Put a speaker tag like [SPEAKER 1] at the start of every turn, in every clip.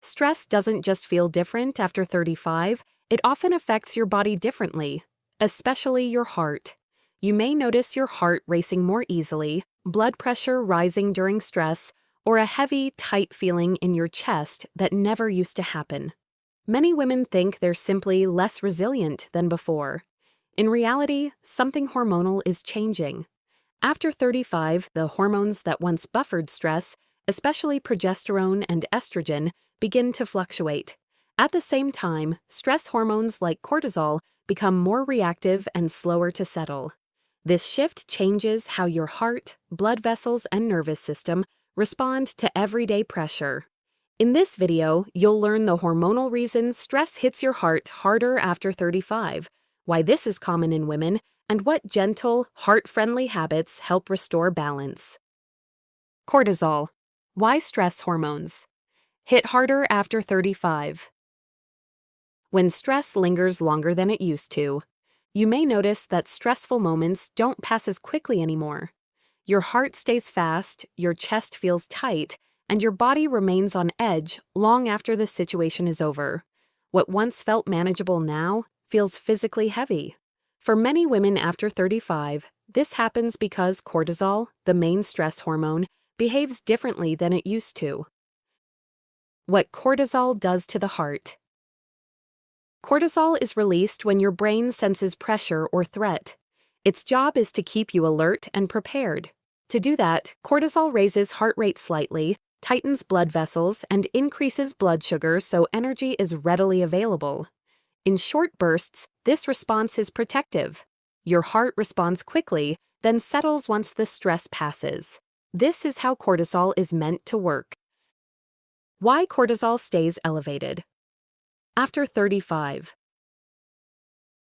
[SPEAKER 1] Stress doesn't just feel different after 35, it often affects your body differently, especially your heart. You may notice your heart racing more easily, blood pressure rising during stress, or a heavy, tight feeling in your chest that never used to happen. Many women think they're simply less resilient than before. In reality, something hormonal is changing. After 35, the hormones that once buffered stress, especially progesterone and estrogen, begin to fluctuate. At the same time, stress hormones like cortisol become more reactive and slower to settle. This shift changes how your heart, blood vessels, and nervous system respond to everyday pressure. In this video, you'll learn the hormonal reasons stress hits your heart harder after 35, why this is common in women, and what gentle, heart-friendly habits help restore balance. Cortisol. Why stress hormones hit harder after 35? When stress lingers longer than it used to, you may notice that stressful moments don't pass as quickly anymore. Your heart stays fast, your chest feels tight, and your body remains on edge long after the situation is over. What once felt manageable now feels physically heavy. For many women after 35, this happens because cortisol, the main stress hormone, behaves differently than it used to. What cortisol does to the heart. Cortisol is released when your brain senses pressure or threat. Its job is to keep you alert and prepared. To do that, cortisol raises heart rate slightly, tightens blood vessels, and increases blood sugar so energy is readily available. In short bursts, this response is protective. Your heart responds quickly, then settles once the stress passes. This is how cortisol is meant to work. Why cortisol stays elevated. After 35.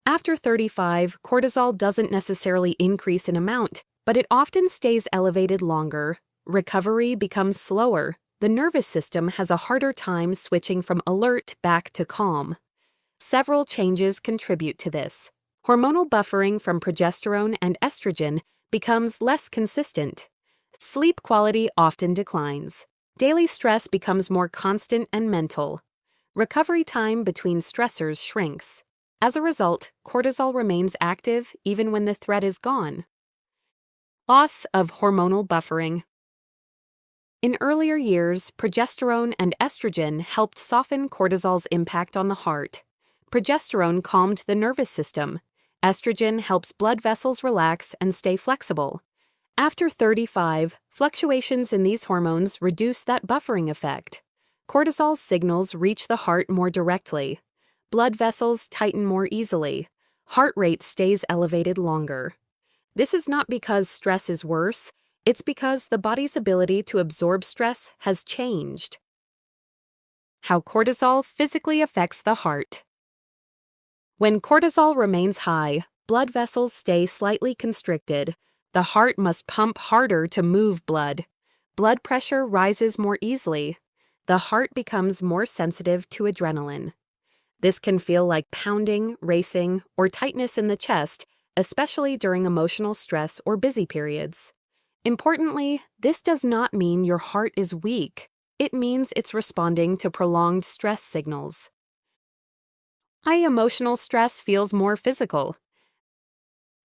[SPEAKER 1] After 35, cortisol doesn't necessarily increase in amount, but it often stays elevated longer. Recovery becomes slower. The nervous system has a harder time switching from alert back to calm. Several changes contribute to this. Hormonal buffering from progesterone and estrogen becomes less consistent. Sleep quality often declines. Daily stress becomes more constant and mental. Recovery time between stressors shrinks. As a result, cortisol remains active even when the threat is gone. Loss of hormonal buffering. In earlier years, progesterone and estrogen helped soften cortisol's impact on the heart. Progesterone calmed the nervous system. Estrogen helps blood vessels relax and stay flexible. After 35, fluctuations in these hormones reduce that buffering effect. Cortisol's signals reach the heart more directly. Blood vessels tighten more easily. Heart rate stays elevated longer. This is not because stress is worse, it's because the body's ability to absorb stress has changed. How cortisol physically affects the heart. When cortisol remains high, blood vessels stay slightly constricted. The heart must pump harder to move blood. Blood pressure rises more easily. The heart becomes more sensitive to adrenaline. This can feel like pounding, racing, or tightness in the chest, especially during emotional stress or busy periods. Importantly, this does not mean your heart is weak. It means it's responding to prolonged stress signals. High emotional stress feels more physical.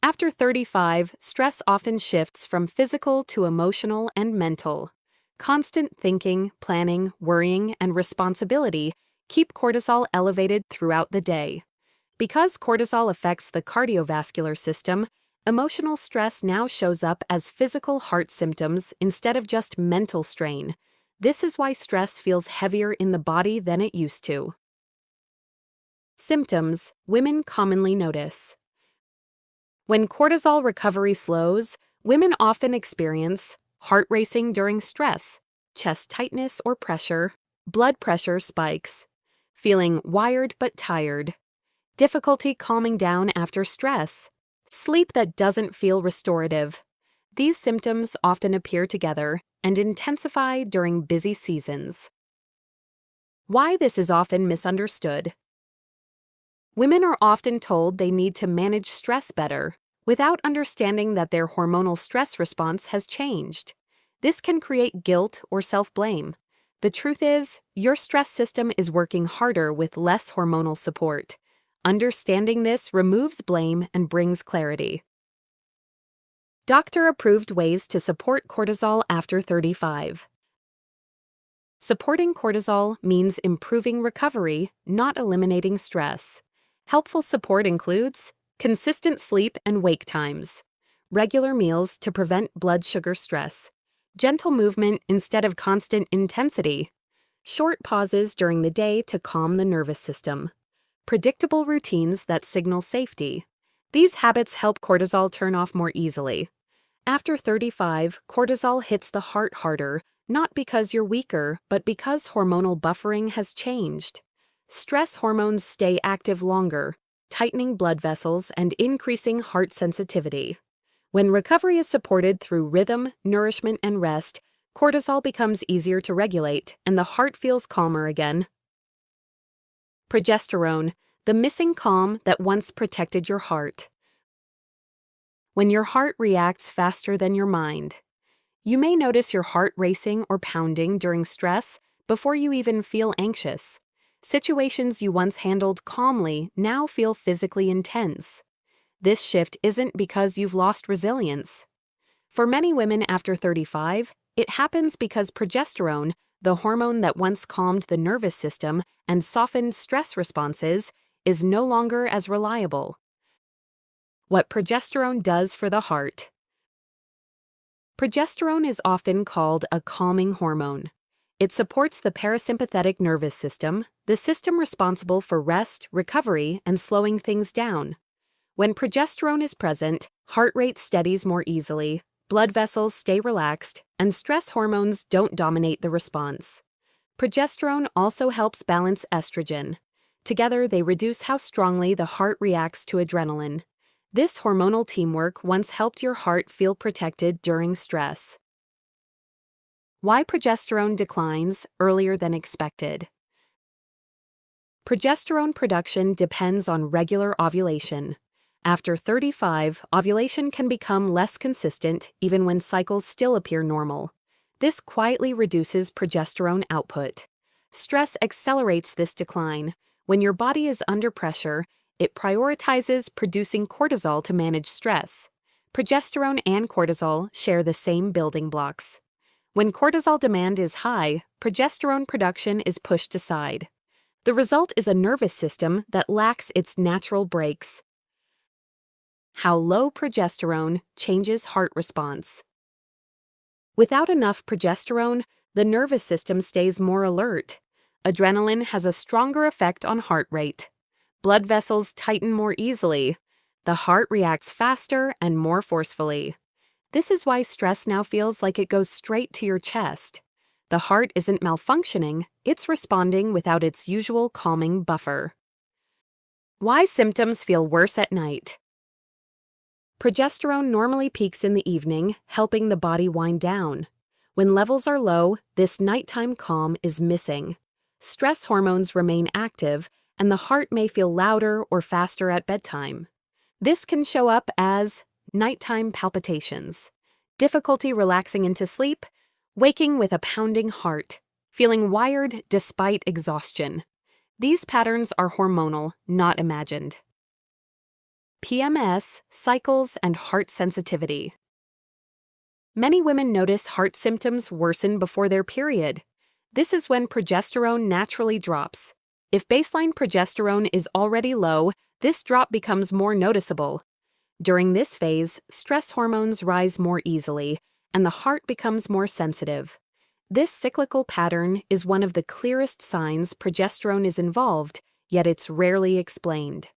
[SPEAKER 1] After 35, stress often shifts from physical to emotional and mental. Constant thinking, planning, worrying, and responsibility keep cortisol elevated throughout the day. Because cortisol affects the cardiovascular system, emotional stress now shows up as physical heart symptoms instead of just mental strain. This is why stress feels heavier in the body than it used to. Symptoms women commonly notice. When cortisol recovery slows, women often experience heart racing during stress, chest tightness or pressure, blood pressure spikes, feeling wired but tired, difficulty calming down after stress, sleep that doesn't feel restorative. These symptoms often appear together and intensify during busy seasons. Why this is often misunderstood. Women are often told they need to manage stress better, without understanding that their hormonal stress response has changed. This can create guilt or self-blame. The truth is, your stress system is working harder with less hormonal support. Understanding this removes blame and brings clarity. Doctor-approved ways to support cortisol after 35. Supporting cortisol means improving recovery, not eliminating stress. Helpful support includes consistent sleep and wake times, regular meals to prevent blood sugar stress, gentle movement instead of constant intensity, short pauses during the day to calm the nervous system, predictable routines that signal safety. These habits help cortisol turn off more easily. After 35, cortisol hits the heart harder, not because you're weaker, but because hormonal buffering has changed. Stress hormones stay active longer, tightening blood vessels and increasing heart sensitivity. When recovery is supported through rhythm, nourishment, and rest, cortisol becomes easier to regulate and the heart feels calmer again. Progesterone, the missing calm that once protected your heart. When your heart reacts faster than your mind. You may notice your heart racing or pounding during stress before you even feel anxious. Situations you once handled calmly now feel physically intense. This shift isn't because you've lost resilience. For many women after 35, it happens because progesterone, the hormone that once calmed the nervous system and softened stress responses, is no longer as reliable. What progesterone does for the heart. Progesterone is often called a calming hormone. It supports the parasympathetic nervous system, the system responsible for rest, recovery, and slowing things down. When progesterone is present, heart rate steadies more easily, blood vessels stay relaxed, and stress hormones don't dominate the response. Progesterone also helps balance estrogen. Together, they reduce how strongly the heart reacts to adrenaline. This hormonal teamwork once helped your heart feel protected during stress. Why progesterone declines earlier than expected. Progesterone production depends on regular ovulation. After 35, ovulation can become less consistent even when cycles still appear normal. This quietly reduces progesterone output. Stress accelerates this decline. When your body is under pressure, it prioritizes producing cortisol to manage stress. Progesterone and cortisol share the same building blocks. When cortisol demand is high, progesterone production is pushed aside. The result is a nervous system that lacks its natural brakes. How low progesterone changes heart response. Without enough progesterone, the nervous system stays more alert. Adrenaline has a stronger effect on heart rate. Blood vessels tighten more easily. The heart reacts faster and more forcefully. This is why stress now feels like it goes straight to your chest. The heart isn't malfunctioning, it's responding without its usual calming buffer. Why symptoms feel worse at night. Progesterone normally peaks in the evening, helping the body wind down. When levels are low, this nighttime calm is missing. Stress hormones remain active, and the heart may feel louder or faster at bedtime. This can show up as nighttime palpitations, difficulty relaxing into sleep, waking with a pounding heart, feeling wired despite exhaustion. These patterns are hormonal, not imagined. PMS, cycles, and heart sensitivity. Many women notice heart symptoms worsen before their period. This is when progesterone naturally drops. If baseline progesterone is already low, this drop becomes more noticeable. During this phase, stress hormones rise more easily, and the heart becomes more sensitive. This cyclical pattern is one of the clearest signs progesterone is involved, yet it's rarely explained.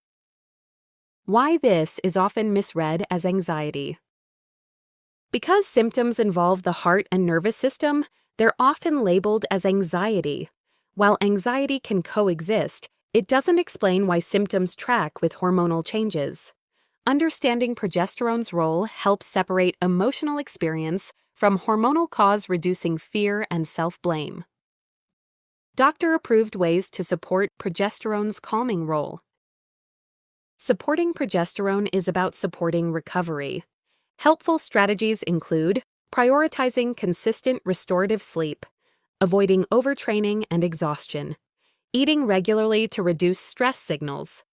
[SPEAKER 1] Why this is often misread as anxiety. Because symptoms involve the heart and nervous system, they're often labeled as anxiety. While anxiety can coexist, it doesn't explain why symptoms track with hormonal changes. Understanding progesterone's role helps separate emotional experience from hormonal cause, reducing fear and self-blame. Doctor-approved ways to support progesterone's calming role. Supporting progesterone is about supporting recovery. Helpful strategies include prioritizing consistent restorative sleep, avoiding overtraining and exhaustion, eating regularly to reduce stress signals,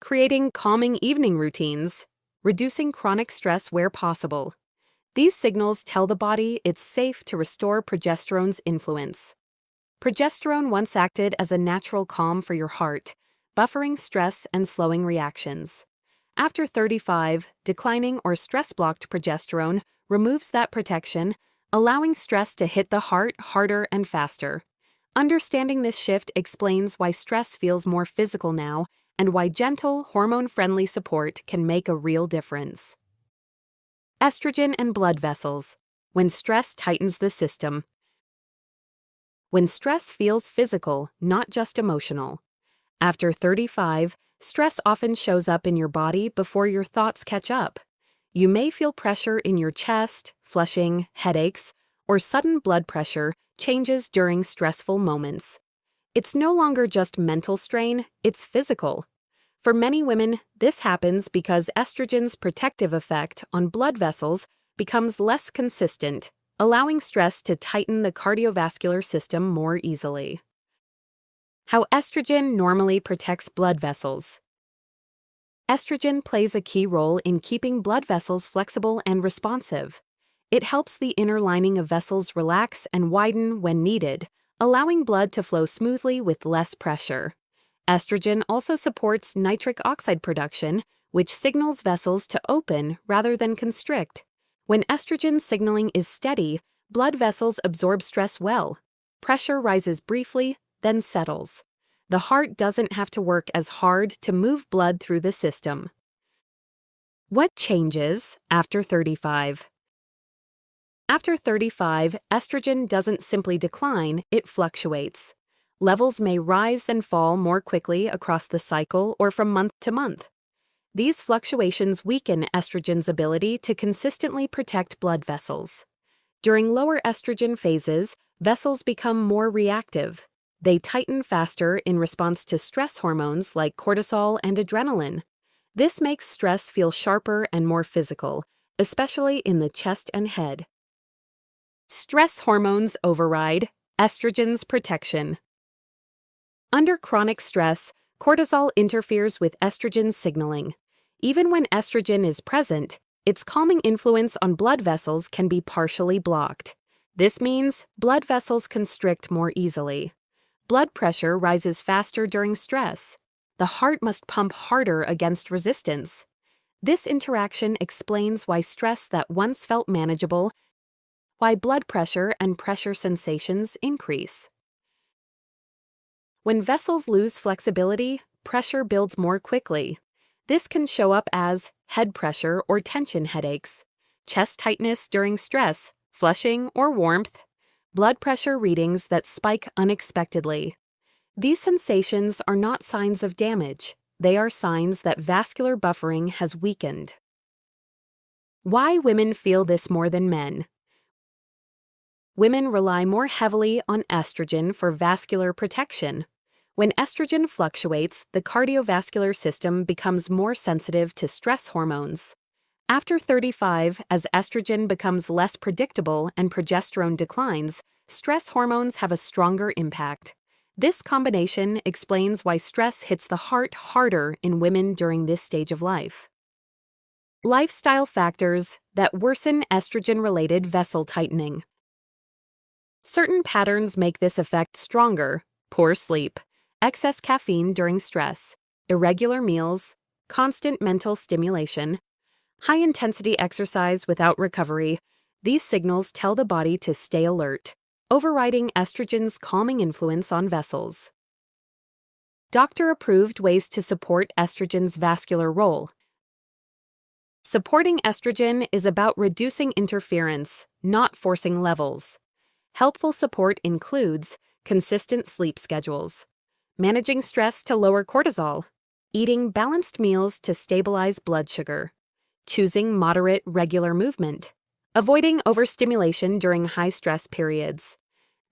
[SPEAKER 1] creating calming evening routines, reducing chronic stress where possible. These signals tell the body it's safe to restore progesterone's influence. Progesterone once acted as a natural calm for your heart, buffering stress and slowing reactions. After 35, declining or stress-blocked progesterone removes that protection, allowing stress to hit the heart harder and faster. Understanding this shift explains why stress feels more physical now and why gentle, hormone-friendly support can make a real difference. Estrogen and blood vessels. When stress tightens the system. When stress feels physical, not just emotional. After 35, stress often shows up in your body before your thoughts catch up. You may feel pressure in your chest, flushing, headaches, or sudden blood pressure changes during stressful moments. It's no longer just mental strain, it's physical. For many women, this happens because estrogen's protective effect on blood vessels becomes less consistent, allowing stress to tighten the cardiovascular system more easily. How estrogen normally protects blood vessels. Estrogen plays a key role in keeping blood vessels flexible and responsive. It helps the inner lining of vessels relax and widen when needed, allowing blood to flow smoothly with less pressure. Estrogen also supports nitric oxide production, which signals vessels to open rather than constrict. When estrogen signaling is steady, blood vessels absorb stress well. Pressure rises briefly, then settles. The heart doesn't have to work as hard to move blood through the system. What changes after 35? After 35, estrogen doesn't simply decline, it fluctuates. Levels may rise and fall more quickly across the cycle or from month to month. These fluctuations weaken estrogen's ability to consistently protect blood vessels. During lower estrogen phases, vessels become more reactive. They tighten faster in response to stress hormones like cortisol and adrenaline. This makes stress feel sharper and more physical, especially in the chest and head. Stress hormones override estrogen's protection. Under chronic stress, cortisol interferes with estrogen signaling. Even when estrogen is present, its calming influence on blood vessels can be partially blocked. This means blood vessels constrict more easily. Blood pressure rises faster during stress. The heart must pump harder against resistance. This interaction explains why stress that once felt manageable, why blood pressure and pressure sensations increase. When vessels lose flexibility, pressure builds more quickly. This can show up as head pressure or tension headaches, chest tightness during stress, flushing or warmth, blood pressure readings that spike unexpectedly. These sensations are not signs of damage. They are signs that vascular buffering has weakened. Why women feel this more than men? Women rely more heavily on estrogen for vascular protection. When estrogen fluctuates, the cardiovascular system becomes more sensitive to stress hormones. After 35, as estrogen becomes less predictable and progesterone declines, stress hormones have a stronger impact. This combination explains why stress hits the heart harder in women during this stage of life. Lifestyle factors that worsen estrogen-related vessel tightening. Certain patterns make this effect stronger: poor sleep, excess caffeine during stress, irregular meals, constant mental stimulation, high-intensity exercise without recovery. These signals tell the body to stay alert, overriding estrogen's calming influence on vessels. Doctor-approved ways to support estrogen's vascular role. Supporting estrogen is about reducing interference, not forcing levels. Helpful support includes consistent sleep schedules, managing stress to lower cortisol, eating balanced meals to stabilize blood sugar, choosing moderate, regular movement, avoiding overstimulation during high-stress periods.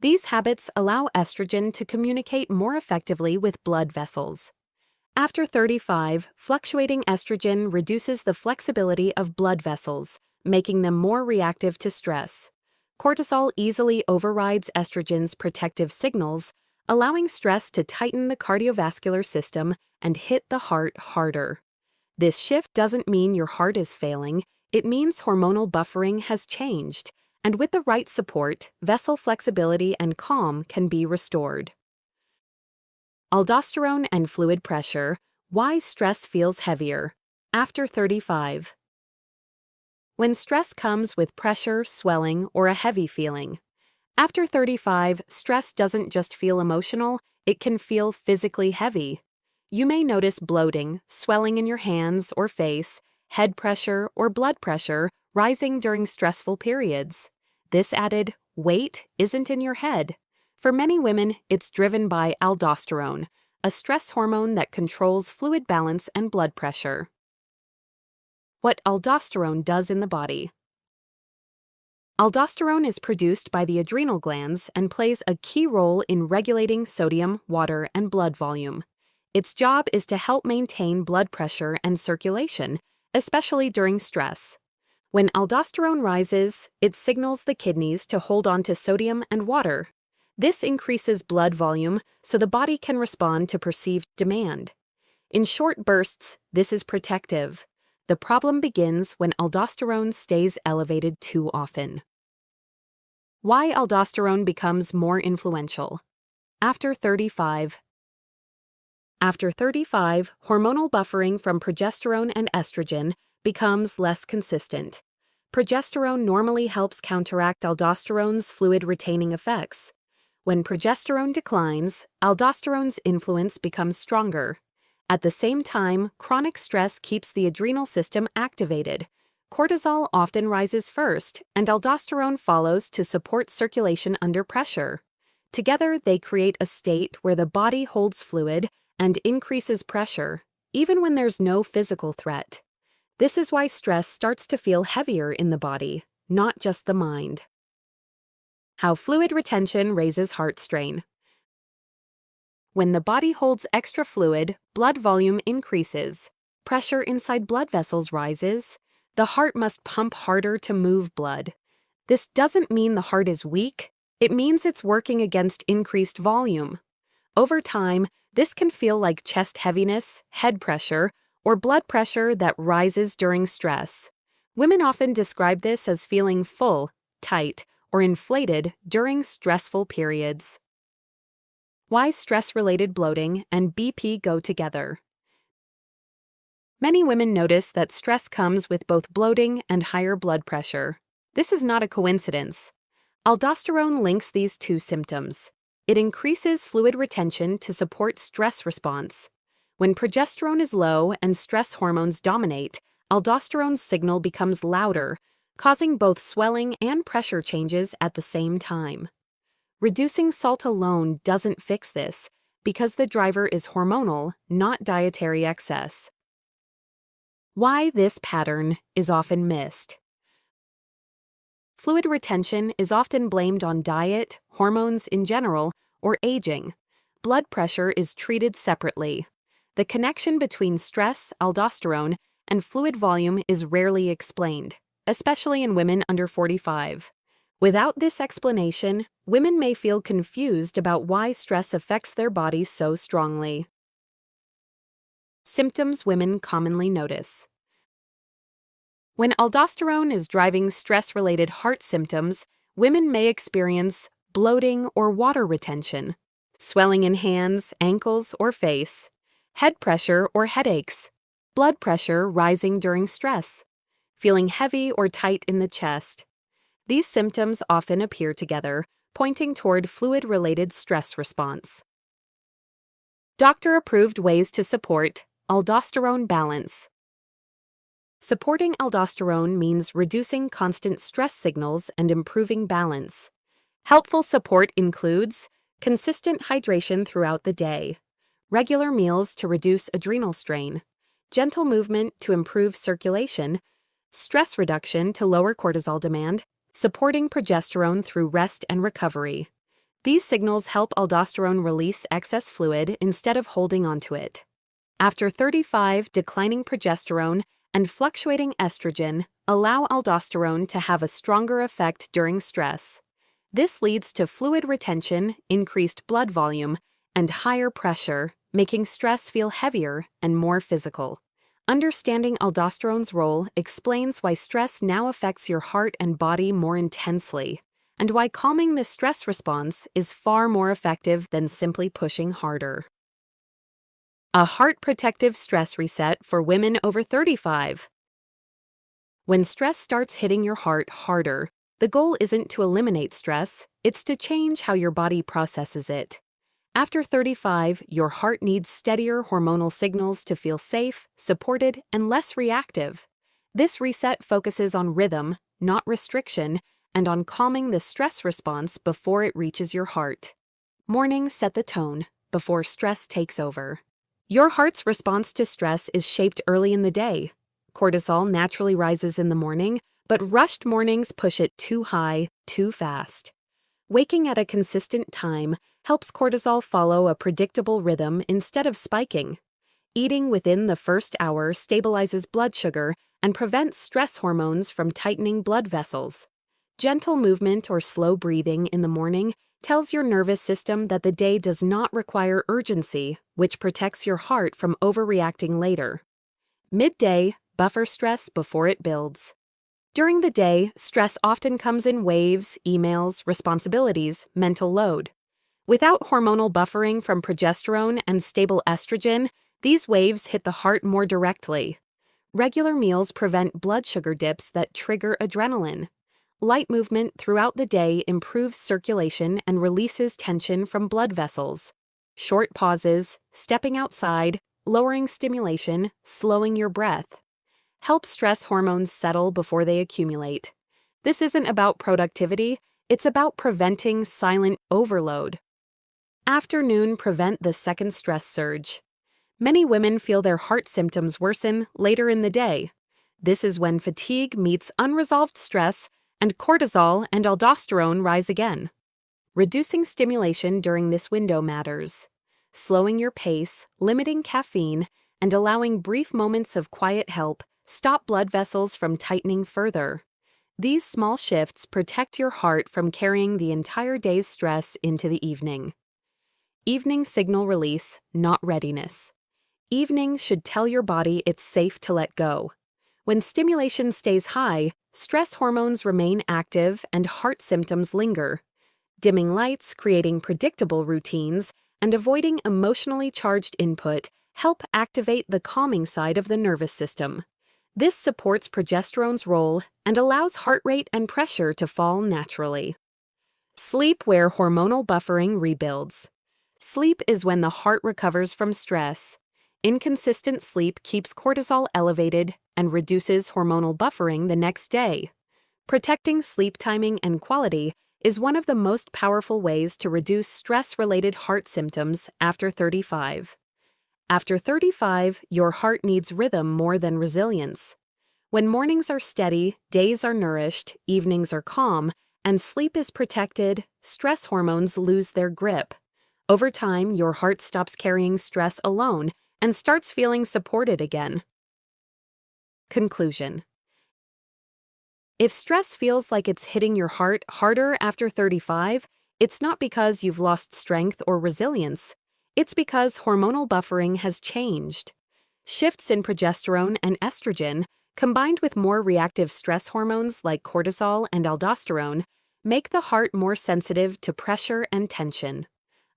[SPEAKER 1] These habits allow estrogen to communicate more effectively with blood vessels. After 35, fluctuating estrogen reduces the flexibility of blood vessels, making them more reactive to stress. Cortisol easily overrides estrogen's protective signals, allowing stress to tighten the cardiovascular system and hit the heart harder. This shift doesn't mean your heart is failing, it means hormonal buffering has changed, and with the right support, vessel flexibility and calm can be restored. Aldosterone and fluid pressure. Why stress feels heavier after 35. When stress comes with pressure, swelling, or a heavy feeling. After 35, stress doesn't just feel emotional, it can feel physically heavy. You may notice bloating, swelling in your hands or face, head pressure or blood pressure rising during stressful periods. This added weight isn't in your head. For many women, it's driven by aldosterone, a stress hormone that controls fluid balance and blood pressure. What aldosterone does in the body. Aldosterone is produced by the adrenal glands and plays a key role in regulating sodium, water, and blood volume. Its job is to help maintain blood pressure and circulation, especially during stress. When aldosterone rises, it signals the kidneys to hold on to sodium and water. This increases blood volume so the body can respond to perceived demand. In short bursts, this is protective. The problem begins when aldosterone stays elevated too often. Why aldosterone becomes more influential. After 35. After 35, hormonal buffering from progesterone and estrogen becomes less consistent. Progesterone normally helps counteract aldosterone's fluid-retaining effects. When progesterone declines, aldosterone's influence becomes stronger. At the same time, chronic stress keeps the adrenal system activated. Cortisol often rises first, and aldosterone follows to support circulation under pressure. Together, they create a state where the body holds fluid and increases pressure, even when there's no physical threat. This is why stress starts to feel heavier in the body, not just the mind. How fluid retention raises heart strain. When the body holds extra fluid, blood volume increases. Pressure inside blood vessels rises. The heart must pump harder to move blood. This doesn't mean the heart is weak. It means it's working against increased volume. Over time, this can feel like chest heaviness, head pressure, or blood pressure that rises during stress. Women often describe this as feeling full, tight, or inflated during stressful periods. Why stress-related bloating and BP go together. Many women notice that stress comes with both bloating and higher blood pressure. This is not a coincidence. Aldosterone links these two symptoms. It increases fluid retention to support stress response. When progesterone is low and stress hormones dominate, aldosterone's signal becomes louder, causing both swelling and pressure changes at the same time. Reducing salt alone doesn't fix this because the driver is hormonal, not dietary excess. Why this pattern is often missed. Fluid retention is often blamed on diet, hormones in general, or aging. Blood pressure is treated separately. The connection between stress, aldosterone, and fluid volume is rarely explained, especially in women under 45. Without this explanation, women may feel confused about why stress affects their bodies so strongly. Symptoms women commonly notice. When aldosterone is driving stress-related heart symptoms, women may experience bloating or water retention, swelling in hands, ankles, or face, head pressure or headaches, blood pressure rising during stress, feeling heavy or tight in the chest. These symptoms often appear together, pointing toward fluid-related stress response. Doctor-approved ways to support aldosterone balance. Supporting aldosterone means reducing constant stress signals and improving balance. Helpful support includes consistent hydration throughout the day, regular meals to reduce adrenal strain, gentle movement to improve circulation, stress reduction to lower cortisol demand, supporting progesterone through rest and recovery. These signals help aldosterone release excess fluid instead of holding onto it. After 35, declining progesterone and fluctuating estrogen allow aldosterone to have a stronger effect during stress. This leads to fluid retention, increased blood volume, and higher pressure, making stress feel heavier and more physical. Understanding aldosterone's role explains why stress now affects your heart and body more intensely, and why calming this stress response is far more effective than simply pushing harder. A heart protective stress reset for women over 35. When stress starts hitting your heart harder, the goal isn't to eliminate stress, it's to change how your body processes it. After 35, your heart needs steadier hormonal signals to feel safe, supported, and less reactive. This reset focuses on rhythm, not restriction, and on calming the stress response before it reaches your heart. Mornings set the tone before stress takes over. Your heart's response to stress is shaped early in the day. Cortisol naturally rises in the morning, but rushed mornings push it too high, too fast. Waking at a consistent time helps cortisol follow a predictable rhythm instead of spiking. Eating within the first hour stabilizes blood sugar and prevents stress hormones from tightening blood vessels. Gentle movement or slow breathing in the morning tells your nervous system that the day does not require urgency, which protects your heart from overreacting later. Midday, buffer stress before it builds. During the day, stress often comes in waves, emails, responsibilities, mental load. Without hormonal buffering from progesterone and stable estrogen, these waves hit the heart more directly. Regular meals prevent blood sugar dips that trigger adrenaline. Light movement throughout the day improves circulation and releases tension from blood vessels. Short pauses, stepping outside, lowering stimulation, slowing your breath. Help stress hormones settle before they accumulate. This isn't about productivity, it's about preventing silent overload. Afternoon prevent the second stress surge. Many women feel their heart symptoms worsen later in the day. This is when fatigue meets unresolved stress and cortisol and aldosterone rise again. Reducing stimulation during this window matters. Slowing your pace, limiting caffeine, and allowing brief moments of quiet help stop blood vessels from tightening further. These small shifts protect your heart from carrying the entire day's stress into the evening. Evening signal release, not readiness. Evenings should tell your body it's safe to let go. When stimulation stays high, stress hormones remain active and heart symptoms linger. Dimming lights, creating predictable routines, and avoiding emotionally charged input help activate the calming side of the nervous system. This supports progesterone's role and allows heart rate and pressure to fall naturally. Sleep where hormonal buffering rebuilds. Sleep is when the heart recovers from stress. Inconsistent sleep keeps cortisol elevated and reduces hormonal buffering the next day. Protecting sleep timing and quality is one of the most powerful ways to reduce stress-related heart symptoms after 35. After 35, your heart needs rhythm more than resilience. When mornings are steady, days are nourished, evenings are calm, and sleep is protected, stress hormones lose their grip. Over time, your heart stops carrying stress alone and starts feeling supported again. Conclusion. If stress feels like it's hitting your heart harder after 35, it's not because you've lost strength or resilience. It's because hormonal buffering has changed. Shifts in progesterone and estrogen, combined with more reactive stress hormones like cortisol and aldosterone, make the heart more sensitive to pressure and tension.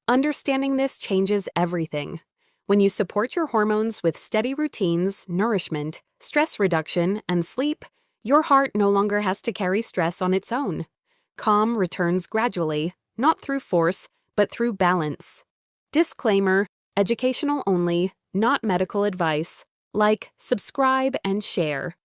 [SPEAKER 1] Understanding this changes everything. When you support your hormones with steady routines, nourishment, stress reduction, and sleep, your heart no longer has to carry stress on its own. Calm returns gradually, not through force, but through balance. Disclaimer: educational only, not medical advice. Like, subscribe, and share.